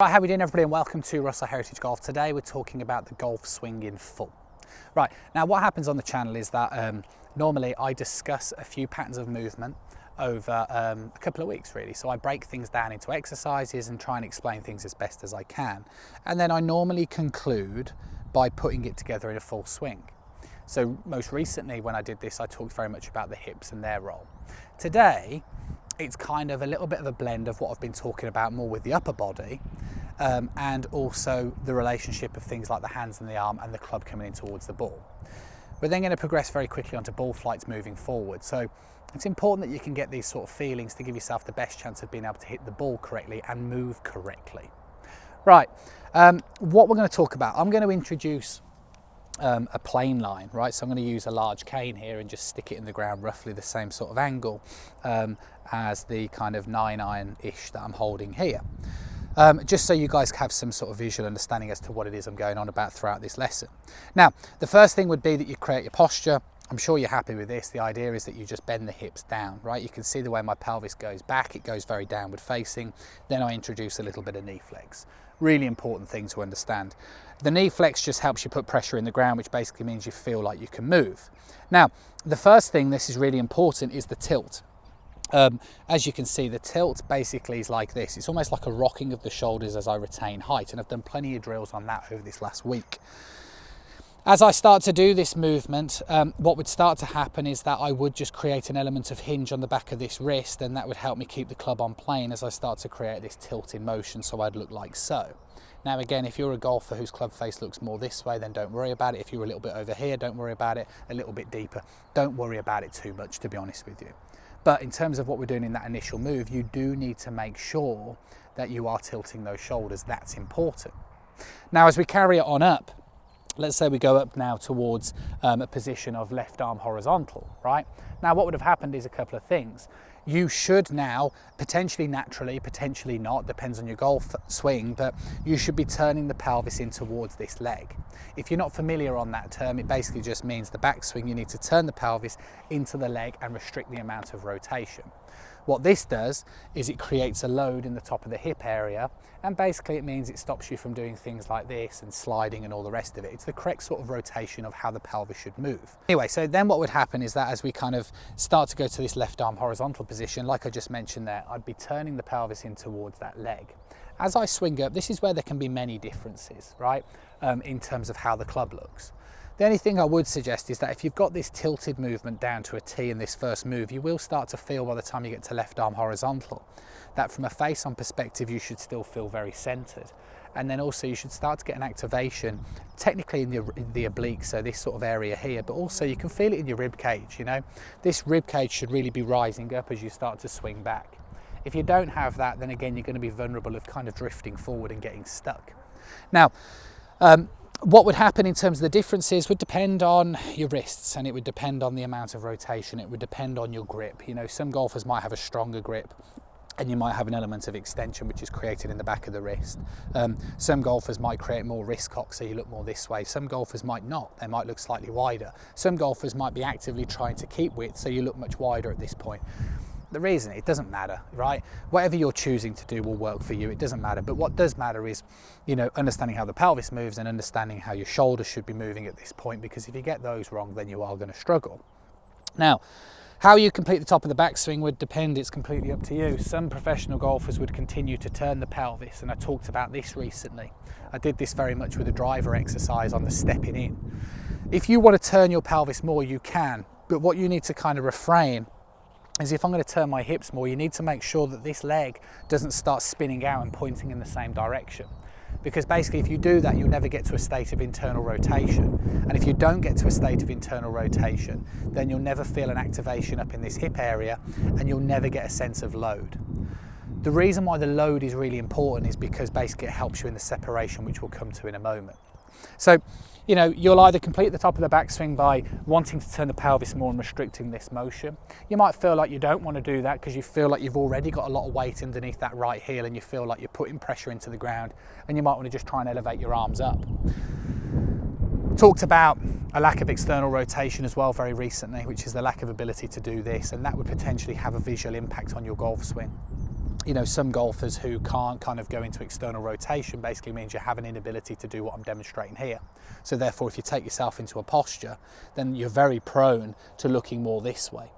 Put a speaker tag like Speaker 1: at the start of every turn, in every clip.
Speaker 1: Right, how are we doing everybody, and welcome to Russell Heritage Golf. Today we're talking about the golf swing in full. Right, now what happens on the channel is that normally I discuss a few patterns of movement over a couple of weeks really. So I break things down into exercises and try and explain things as best as I can. And then I normally conclude by putting it together in a full swing. So most recently when I did this, I talked very much about the hips and their role. Today, it's kind of a little bit of a blend of what I've been talking about more with the upper body and also the relationship of things like the hands and the arm and the club coming in towards the ball. We're then going to progress very quickly onto ball flights moving forward. So it's important that you can get these sort of feelings to give yourself the best chance of being able to hit the ball correctly and move correctly. Right, what we're going to talk about, I'm going to introduce a plane line, right? So I'm going to use a large cane here and just stick it in the ground roughly the same sort of angle as the kind of 9-iron-ish that I'm holding here. Just so you guys have some sort of visual understanding as to what it is I'm going on about throughout this lesson. Now, the first thing would be that you create your posture. I'm sure you're happy with this. The idea is that you just bend the hips down, right? You can see the way my pelvis goes back. It goes very downward facing. Then I introduce a little bit of knee flex. Really important thing to understand. The knee flex just helps you put pressure in the ground, which basically means you feel like you can move. Now, the first thing, this is really important, is the tilt. As you can see, the tilt basically is like this. It's almost like a rocking of the shoulders as I retain height, and I've done plenty of drills on that over this last week. As I start to do this movement, what would start to happen is that I would just create an element of hinge on the back of this wrist, and that would help me keep the club on plane as I start to create this tilt in motion, so I'd look like so. Now again, if you're a golfer whose club face looks more this way, then don't worry about it. If you're a little bit over here, don't worry about it. A little bit deeper, don't worry about it too much, to be honest with you. But in terms of what we're doing in that initial move, you do need to make sure that you are tilting those shoulders. That's important. Now, as we carry it on up, let's say we go up now towards a position of left arm horizontal, right? Now, what would have happened is a couple of things. You should now, potentially naturally, potentially not, depends on your golf swing, but you should be turning the pelvis in towards this leg. If you're not familiar on that term, it basically just means the backswing, you need to turn the pelvis into the leg and restrict the amount of rotation. What this does is it creates a load in the top of the hip area, and basically it means it stops you from doing things like this and sliding and all the rest of it. It's the correct sort of rotation of how the pelvis should move. Anyway, so then what would happen is that as we kind of start to go to this left arm horizontal position, like I just mentioned there, I'd be turning the pelvis in towards that leg. As I swing up, this is where there can be many differences, right, in terms of how the club looks. The only thing I would suggest is that if you've got this tilted movement down to a T in this first move, you will start to feel by the time you get to left arm horizontal, that from a face-on perspective, you should still feel very centered. And then also you should start to get an activation, technically in the oblique, so this sort of area here, but also you can feel it in your rib cage, you know. This rib cage should really be rising up as you start to swing back. If you don't have that, then again, you're going to be vulnerable of kind of drifting forward and getting stuck. Now, what would happen in terms of the differences would depend on your wrists, and it would depend on the amount of rotation. It would depend on your grip. You know, some golfers might have a stronger grip and you might have an element of extension which is created in the back of the wrist. Some golfers might create more wrist cock, so you look more this way. Some golfers might not. They might look slightly wider. Some golfers might be actively trying to keep width, so you look much wider at this point. The reason, it doesn't matter, right? Whatever you're choosing to do will work for you. It doesn't matter. But what does matter is, you know, understanding how the pelvis moves and understanding how your shoulders should be moving at this point, because if you get those wrong, then you are going to struggle. Now, how you complete the top of the backswing would depend. It's completely up to you. Some professional golfers would continue to turn the pelvis, and I talked about this recently. I did this very much with a driver exercise on the stepping in. If you want to turn your pelvis more, you can, but what you need to kind of refrain is if I'm going to turn my hips more, you need to make sure that this leg doesn't start spinning out and pointing in the same direction. Because basically if you do that, you'll never get to a state of internal rotation. And if you don't get to a state of internal rotation, then you'll never feel an activation up in this hip area, and you'll never get a sense of load. The reason why the load is really important is because basically it helps you in the separation, which we'll come to in a moment. So, you know, you'll either complete the top of the backswing by wanting to turn the pelvis more and restricting this motion. You might feel like you don't want to do that because you feel like you've already got a lot of weight underneath that right heel and you feel like you're putting pressure into the ground, and you might want to just try and elevate your arms up. Talked about a lack of external rotation as well very recently, which is the lack of ability to do this, and that would potentially have a visual impact on your golf swing. you know, some golfers who can't kind of go into external rotation basically means you have an inability to do what I'm demonstrating here. So therefore, if you take yourself into a posture, then you're very prone to looking more this way.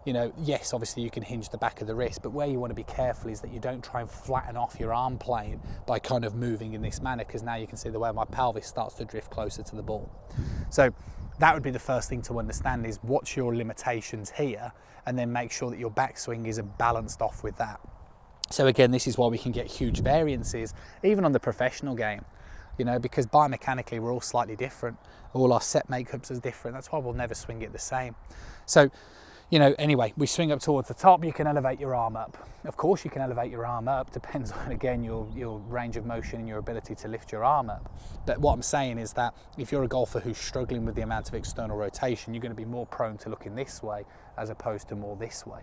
Speaker 1: You know, yes, obviously you can hinge the back of the wrist, but where you want to be careful is that you don't try and flatten off your arm plane by kind of moving in this manner, because now you can see the way my pelvis starts to drift closer to the ball. So that would be the first thing to understand, is what's your limitations here, and then make sure that your backswing is balanced off with that. So again, this is why we can get huge variances, even on the professional game, you know, because biomechanically we're all slightly different. All our set makeups are different. That's why we'll never swing it the same. So, you know, anyway, we swing up towards the top, you can elevate your arm up. Of course you can elevate your arm up, depends on, again, your range of motion and your ability to lift your arm up. But what I'm saying is that if you're a golfer who's struggling with the amount of external rotation, you're going to be more prone to looking this way as opposed to more this way.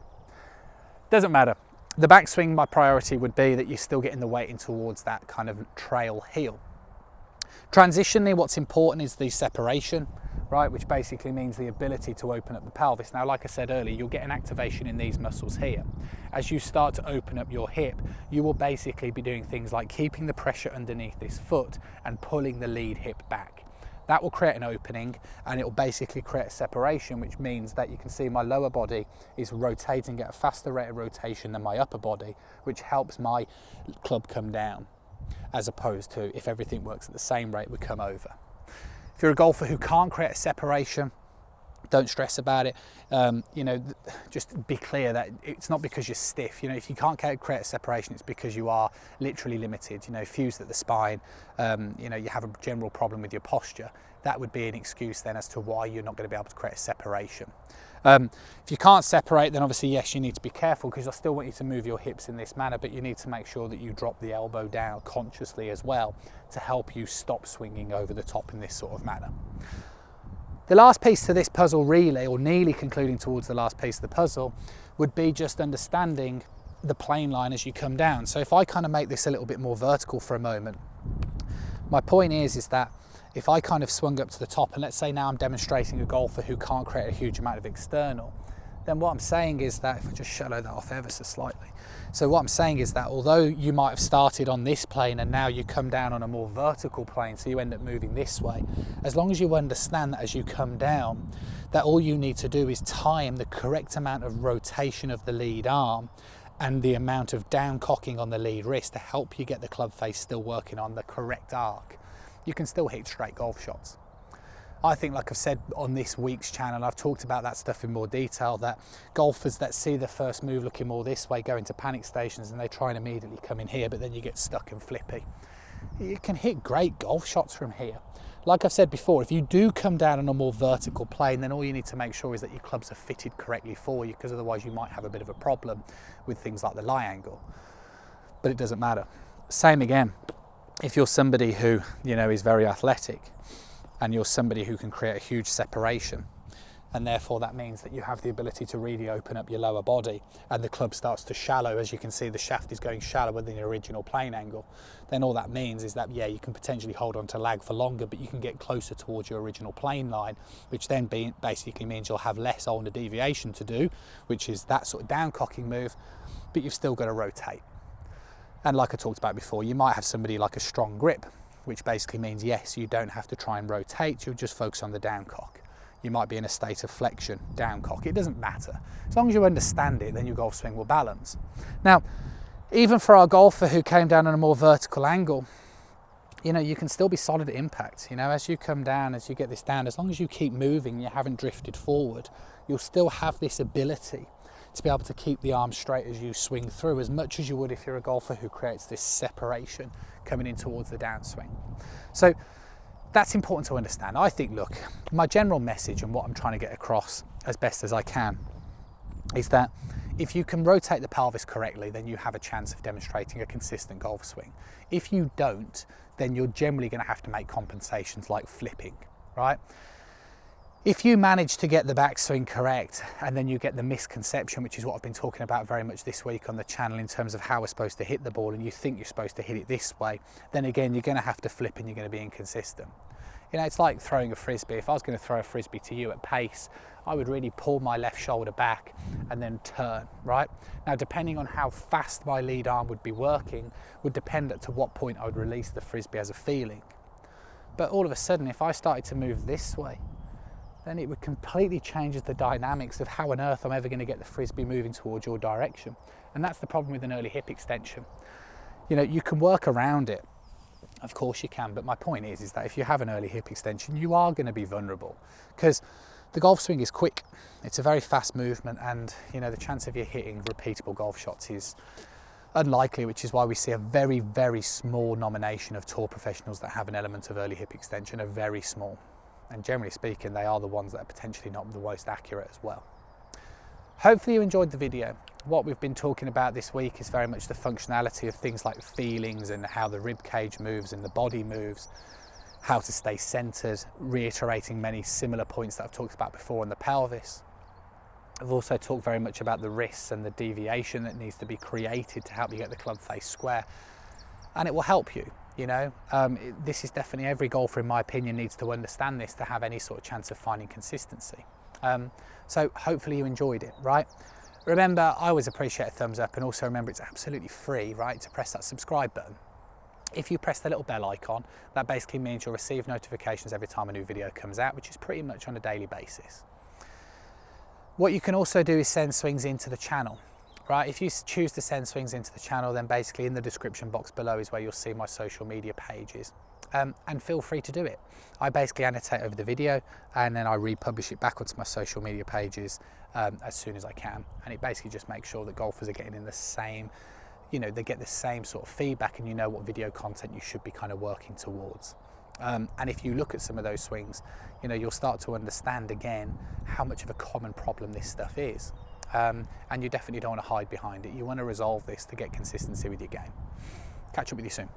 Speaker 1: Doesn't matter. The backswing, my priority would be that you're still getting the weight in towards that kind of trail heel. Transitionally, what's important is the separation, right, which basically means the ability to open up the pelvis. Now, like I said earlier, you'll get an activation in these muscles here. As you start to open up your hip, you will basically be doing things like keeping the pressure underneath this foot and pulling the lead hip back. That will create an opening, and it will basically create a separation, which means that you can see my lower body is rotating at a faster rate of rotation than my upper body, which helps my club come down, as opposed to if everything works at the same rate, we come over. If you're a golfer who can't create a separation, don't stress about it. You know, just be clear that it's not because you're stiff. You know, if you can't create a separation, it's because you are literally limited. You know, fused at the spine. You know, you have a general problem with your posture. That would be an excuse then as to why you're not going to be able to create a separation. If you can't separate, then obviously, yes, you need to be careful, because I still want you to move your hips in this manner, but you need to make sure that you drop the elbow down consciously as well to help you stop swinging over the top in this sort of manner. The last piece to this puzzle really, or nearly concluding towards the last piece of the puzzle, would be just understanding the plane line as you come down. So if I kind of make this a little bit more vertical for a moment, my point is that if I kind of swung up to the top, and let's say now I'm demonstrating a golfer who can't create a huge amount of external, then what I'm saying is that, if I just shallow that off ever so slightly, so what I'm saying is that although you might have started on this plane and now you come down on a more vertical plane, so you end up moving this way, as long as you understand that as you come down, that all you need to do is time the correct amount of rotation of the lead arm and the amount of down cocking on the lead wrist to help you get the club face still working on the correct arc, you can still hit straight golf shots. I think, like I've said on this week's channel, I've talked about that stuff in more detail, that golfers that see the first move looking more this way go into panic stations and they try and immediately come in here, but then you get stuck and flippy. You can hit great golf shots from here. Like I've said before, if you do come down on a more vertical plane, then all you need to make sure is that your clubs are fitted correctly for you, because otherwise you might have a bit of a problem with things like the lie angle. But it doesn't matter. Same again, if you're somebody who, you know, is very athletic, and you're somebody who can create a huge separation, and therefore that means that you have the ability to really open up your lower body, and the club starts to shallow. As you can see, the shaft is going shallower than the original plane angle. Then all that means is that, yeah, you can potentially hold on to lag for longer, but you can get closer towards your original plane line, which then basically means you'll have less ulnar deviation to do, which is that sort of down cocking move, but you've still got to rotate. And like I talked about before, you might have somebody like a strong grip, which basically means, yes, you don't have to try and rotate, you'll just focus on the down cock. You might be in a state of flexion, down cock, it doesn't matter. As long as you understand it, then your golf swing will balance. Now, even for our golfer who came down on a more vertical angle, you know, you can still be solid at impact. You know, as you come down, as you get this down, as long as you keep moving, you haven't drifted forward, you'll still have this ability to be able to keep the arm straight as you swing through, as much as you would if you're a golfer who creates this separation coming in towards the downswing. So that's important to understand. I think, look, my general message and what I'm trying to get across as best as I can is that if you can rotate the pelvis correctly, then you have a chance of demonstrating a consistent golf swing. If you don't, then you're generally going to have to make compensations like flipping, right? If you manage to get the backswing correct, and then you get the misconception, which is what I've been talking about very much this week on the channel in terms of how we're supposed to hit the ball, and you think you're supposed to hit it this way, then again, you're going to have to flip and you're going to be inconsistent. You know, it's like throwing a frisbee. If I was going to throw a frisbee to you at pace, I would really pull my left shoulder back and then turn, right? Now, depending on how fast my lead arm would be working, would depend to what point I would release the frisbee as a feeling. But all of a sudden, if I started to move this way, then it would completely change the dynamics of how on earth I'm ever going to get the frisbee moving towards your direction. And that's the problem with an early hip extension. You know, you can work around it. Of course you can, but my point is that if you have an early hip extension, you are going to be vulnerable, because the golf swing is quick. It's a very fast movement, and you know, the chance of you hitting repeatable golf shots is unlikely, which is why we see a very, very small nomination of tour professionals that have an element of early hip extension, are very small. And generally speaking, they are the ones that are potentially not the most accurate as well. Hopefully you enjoyed the video. What we've been talking about this week is very much the functionality of things like feelings and how the rib cage moves and the body moves, how to stay centered, reiterating many similar points that I've talked about before in the pelvis. I've also talked very much about the wrists and the deviation that needs to be created to help you get the club face square, and it will help you. You know, this is definitely, every golfer in my opinion needs to understand this to have any sort of chance of finding consistency. So hopefully you enjoyed it, right? Remember, I always appreciate a thumbs up, and also remember it's absolutely free, right, to press that subscribe button. If you press the little bell icon, that basically means you'll receive notifications every time a new video comes out, which is pretty much on a daily basis. What you can also do is send swings into the channel, right? If you choose to send swings into the channel, then basically in the description box below is where you'll see my social media pages. And feel free to do it. I basically annotate over the video and then I republish it back onto my social media pages as soon as I can. And it basically just makes sure that golfers are getting in the same, you know, they get the same sort of feedback, and you know what video content you should be kind of working towards. And if you look at some of those swings, you know, you'll start to understand again how much of a common problem this stuff is. And you definitely don't want to hide behind it. You want to resolve this to get consistency with your game. Catch up with you soon.